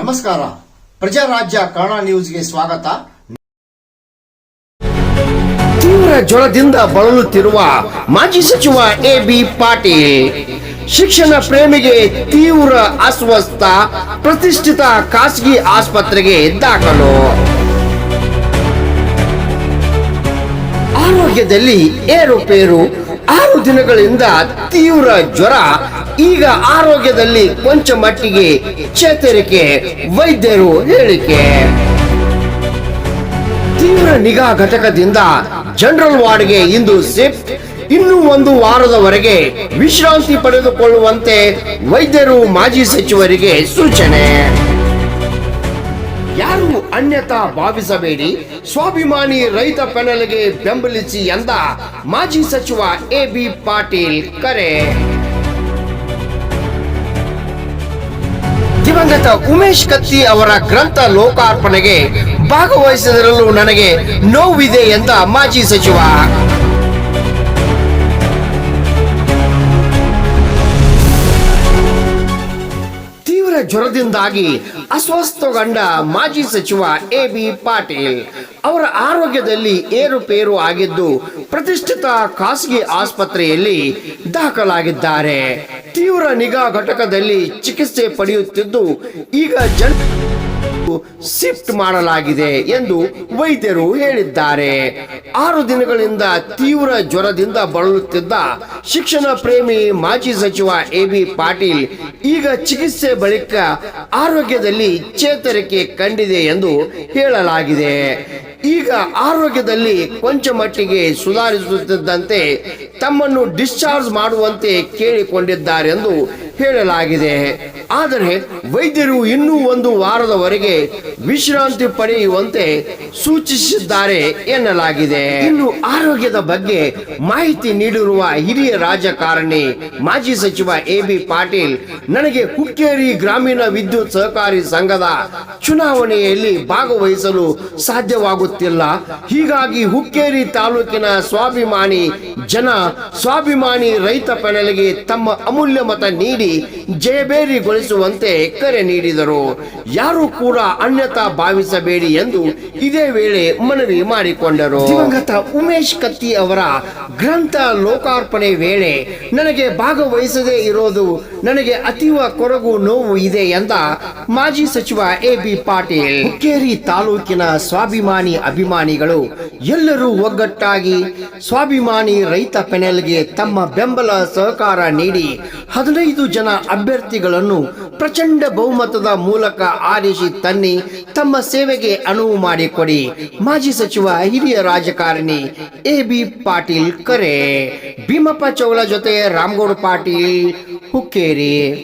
ನಮಸ್ಕಾರ. ಪ್ರಜಾರಾಜ್ಯ ಕನ್ನಡ ನ್ಯೂಸ್ಗೆ ಸ್ವಾಗತ. ತೀವ್ರ ಜ್ವರದಿಂದ ಬಳಲುತ್ತಿರುವ ಮಾಜಿ ಸಚಿವ ಎ.ಬಿ. ಪಾಟೀಲ್ ಶಿಕ್ಷಣ ಪ್ರೇಮಿಗೆ ತೀವ್ರ ಅಸ್ವಸ್ಥ, ಪ್ರತಿಷ್ಠಿತ ಖಾಸಗಿ ಆಸ್ಪತ್ರೆಗೆ ದಾಖಲು. ಆರೋಗ್ಯದಲ್ಲಿ ಏರುಪೇರು, 6 ದಿನಗಳಿಂದ ತೀವ್ರ ಜ್ವರ, ಈಗ ಆರೋಗ್ಯದಲ್ಲಿ ಕೊಂಚ ಮಟ್ಟಿಗೆ ಚೇತರಿಕೆ, ವೈದ್ಯರು ಹೇಳಿಕೆ. ತೀವ್ರ ನಿಗಾ ಘಟಕದಿಂದ ಜನರಲ್ ವಾರ್ಡ್ಗೆ ಇಂದು ಶಿಫ್ಟ್, ಇನ್ನೂ 1 ವಾರದವರೆಗೆ ವಿಶ್ರಾಂತಿ ಪಡೆದುಕೊಳ್ಳುವಂತೆ ವೈದ್ಯರು ಮಾಜಿ ಸಚಿವರಿಗೆ ಸೂಚನೆ. ಯಾರು ಅನ್ಯತಾ ಭಾವಿಸಬೇಡಿ, ಸ್ವಾಭಿಮಾನಿ ರೈತ ಪ್ಯಾನೆಲ್ಗೆ ಬೆಂಬಲಿಸಿ ಎಂದ ಮಾಜಿ ಸಚಿವ ಎ.ಬಿ. ಪಾಟೀಲ್ ಕರೆ. ದಿವಂಗತ ಉಮೇಶ್ ಕತ್ತಿ ಅವರ ಗ್ರಂಥ ಲೋಕಾರ್ಪಣೆಗೆ ಭಾಗವಹಿಸಿದರಲ್ಲೂ ನನಗೆ ನೋವಿದೆ ಎಂದ ಮಾಜಿ ಸಚಿವ. ತೀವ್ರ ಜ್ವರದಿಂದಾಗಿ ಅಸ್ವಸ್ಥಗೊಂಡ ಮಾಜಿ ಸಚಿವ ಎ.ಬಿ. ಪಾಟೀಲ್ ಅವರ ಆರೋಗ್ಯದಲ್ಲಿ ಏರುಪೇರು ಆಗಿದ್ದು ಪ್ರತಿಷ್ಠಿತ ಖಾಸಗಿ ಆಸ್ಪತ್ರೆಯಲ್ಲಿ ದಾಖಲಾಗಿದ್ದಾರೆ. ತೀವ್ರ ನಿಗಾ ಘಟಕದಲ್ಲಿ ಚಿಕಿತ್ಸೆ ಪಡೆಯುತ್ತಿದ್ದು ಈಗ ಶಿಫ್ಟ್ ಮಾಡಲಾಗಿದೆ ಎಂದು ವೈದ್ಯರು ಹೇಳಿದ್ದಾರೆ. 6 ದಿನಗಳಿಂದ ತೀವ್ರ ಜ್ವರದಿಂದ ಬಳಲುತ್ತಿದ್ದ ಶಿಕ್ಷಣ ಪ್ರೇಮಿ ಮಾಜಿ ಸಚಿವ ಎ.ಬಿ. ಪಾಟೀಲ್ ಈಗ ಚಿಕಿತ್ಸೆ ಬಳಿಕ ಆರೋಗ್ಯದಲ್ಲಿ ಚೇತರಿಕೆ ಕಂಡಿದೆ ಎಂದು ಹೇಳಲಾಗಿದೆ. ಈಗ ಆರೋಗ್ಯದಲ್ಲಿ ಕೊಂಚ ಮಟ್ಟಿಗೆ ಸುಧಾರಿಸುತ್ತಿದ್ದಂತೆ ತಮ್ಮನ್ನು ಡಿಸ್ಚಾರ್ಜ್ ಮಾಡುವಂತೆ ಕೇಳಿಕೊಂಡಿದ್ದಾರೆಂದು ಹೇಳಲಾಗಿದೆ. ಆದರೆ ವೈದ್ಯರು ಇನ್ನೂ 1 ವಾರದವರೆಗೆ ವಿಶ್ರಾಂತಿ ಪಡೆಯುವಂತೆ ಸೂಚಿಸಿದ್ದಾರೆ ಎನ್ನಲಾಗಿದೆ. ಇನ್ನು ಆರೋಗ್ಯದ ಬಗ್ಗೆ ಮಾಹಿತಿ ನೀಡಿರುವ ಹಿರಿಯ ರಾಜಕಾರಣಿ ಮಾಜಿ ಸಚಿವ ಎ.ಬಿ. ಪಾಟೀಲ್, ನನಗೆ ಹುಕ್ಕೇರಿ ಗ್ರಾಮೀಣ ವಿದ್ಯುತ್ ಸಹಕಾರಿ ಸಂಘದ ಚುನಾವಣೆಯಲ್ಲಿ ಭಾಗವಹಿಸಲು ಸಾಧ್ಯವಾಗುತ್ತಿಲ್ಲ. ಹೀಗಾಗಿ ಹುಕ್ಕೇರಿ ತಾಲೂಕಿನ ಸ್ವಾಭಿಮಾನಿ ಜನ, ಸ್ವಾಭಿಮಾನಿ ರೈತ ಪ್ಯಾನೆಲ್ಗೆ ತಮ್ಮ ಅಮೂಲ್ಯ ಮತ ನೀಡಿ ಜಯಬೇರಿಗೊಳಿಸುವಂತೆ ಕರೆ ನೀಡಿದರು. ಯಾರು ಕೂಡ ಅನ್ಯತಾ ಭಾವಿಸಬೇಡಿ ಎಂದು ಇದೇ ವೇಳೆ ಮನವಿ ಮಾಡಿಕೊಂಡರು. ದಿವಂಗತ ಉಮೇಶ್ ಕತ್ತಿ ಅವರ ಗ್ರಂಥ ಲೋಕಾರ್ಪಣೆ ವೇಳೆ ನನಗೆ ಭಾಗವಹಿಸದೇ ಇರೋದು ನನಗೆ ಅತೀವ ಕೊರಗು, ನೋವು ಇದೆ ಎಂದ ಮಾಜಿ ಸಚಿವ ಎ.ಬಿ. ಪಾಟೀಲ್. ಹುಕ್ಕೇರಿ ತಾಲೂಕಿನ ಸ್ವಾಭಿಮಾನಿ ಅಭಿಮಾನಿಗಳು ಎಲ್ಲರೂ ಒಗ್ಗಟ್ಟಾಗಿ ಸ್ವಾಭಿಮಾನಿ ರೈತ ಪ್ಯಾನೆಲ್ಗೆ ತಮ್ಮ ಬೆಂಬಲ ಸಹಕಾರ ನೀಡಿ 15 ಜನ ಅಭ್ಯರ್ಥಿಗಳನ್ನು ಪ್ರಚಂಡ ಬಹುಮತದ ಮೂಲಕ ಆರಿಸಿ ತನ್ನಿ ತಮ್ಮ ಸೇವೆಗೆ ಅನುವು ಮಾಡಿಕೊಡಿ. ಮಾಜಿ ಸಚಿವ ಹಿರಿಯ ರಾಜಕಾರಣಿ ಎ.ಬಿ. ಪಾಟೀಲ್ ಕರೆ. ಭೀಮಪ್ಪ ಚೌಲ ಜೊತೆ ರಾಮಗೌಡ ಪಾಟೀಲ್, ಹುಕ್ಕೇರಿ.